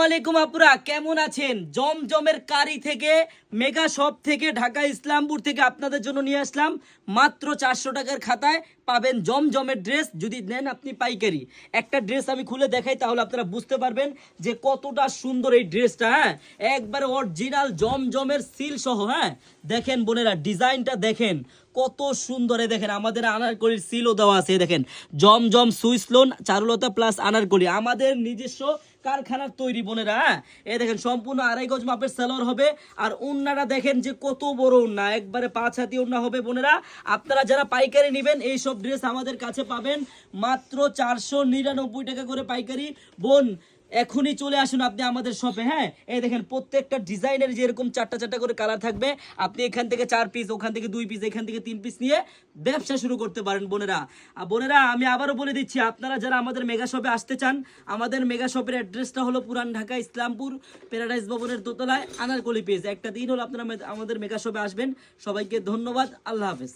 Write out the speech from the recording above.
আলাইকুম আপুরা, কেমন আছেন? জমজমের কারি থেকে, মেগা শপ থেকে, ঢাকা ইসলামপুর থেকে আপনাদের জন্য নিয়ে আসলাম মাত্র 400 টাকার খাতায় পাবেন জমজমের ড্রেস। যদি নেন আপনি পাইকারি, একটা ড্রেস আমি খুলে দেখাই তাহলে আপনারা বুঝতে পারবেন যে কতটা সুন্দর এই ড্রেসটা। হ্যাঁ, একবার অরিজিনাল জমজমের সিল সহ। হ্যাঁ, দেখেন বোনেরা, ডিজাইনটা দেখেন কত সুন্দর। দেখেন আমাদের আনারকলির সিলও দেওয়া আছে। দেখেন Zamzam Swiss lawn Charulata plus Anarkali আমাদের নিজস্ব কারখানার তৈরি বোনেরা। হ্যাঁ, এই দেখেন সম্পূর্ণ 2.5 গজ মাপের সেলর হবে। আর ওন্নাটা দেখেন যে কত বড় ওন্না, একবারে 5 হাতি ওন্না হবে বোনেরা। আপনারা যারা পাইকারি নেবেন এই সব ড্রেস আমাদের কাছে পাবেন মাত্র 499 টাকা করে পাইকারি। বোন, এখনই চলে আসুন আপনি আমাদের শপে। হ্যাঁ, এই দেখেন প্রত্যেকটা ডিজাইনের যেরকম চারটা চারটা করে কালার থাকবে। আপনি এখান থেকে 4 পিস, ওখান থেকে 2 পিস, এখান থেকে 3 পিস নিয়ে ব্যবসা শুরু করতে পারেন বোনেরা। আর বোনেরা, আমি আবারও বলে দিচ্ছি, আপনারা যারা আমাদের মেগা শপে আসতে চান, আমাদের মেগা শপের অ্যাড্রেসটা হলো পুরান ঢাকা ইসলামপুর প্যারাডাইস ভবনের দোতলায় আনারকলি পেজ। একটা দিন হলো আপনারা আমাদের মেগা শপে আসবেন। সবাইকে ধন্যবাদ, আল্লাহ হাফেজ।